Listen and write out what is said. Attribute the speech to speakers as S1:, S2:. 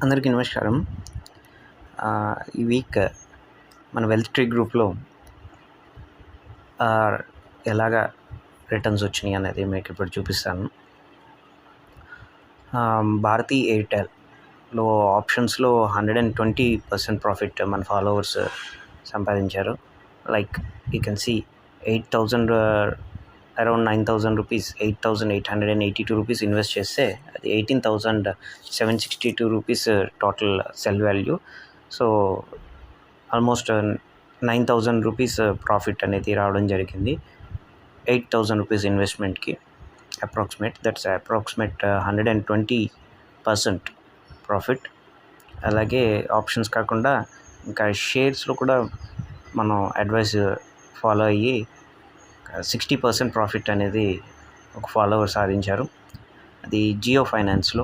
S1: అందరికీ నమస్కారం. ఈ వీక్ మన వెల్త్ ట్రీ గ్రూప్లో ఎలాగా రిటర్న్స్ వచ్చినాయి అనేది మీకు ఇప్పుడు చూపిస్తాను. భారతీ ఎయిర్టెల్లో ఆప్షన్స్లో 120% ప్రాఫిట్ మన ఫాలోవర్స్ సంపాదించారు. Like you can see 8,000 around 9,000 rupees, 8,882 rupees invest చేస్తే అది 18,762 rupees total sell value. So almost 9,000 rupees profit అనేది రావడం జరిగింది. 8,000 రూపీస్ ఇన్వెస్ట్మెంట్కి దట్స్ అప్రాక్సిమేట్ 120% ప్రాఫిట్. అలాగే ఆప్షన్స్ కాకుండా ఇంకా షేర్స్లో కూడా మనం అడ్వైస్ ఫాలో అయ్యి 60% ప్రాఫిట్ అనేది ఒక ఫాలోవర్ సాధించారు. అది జియో ఫైనాన్స్లో.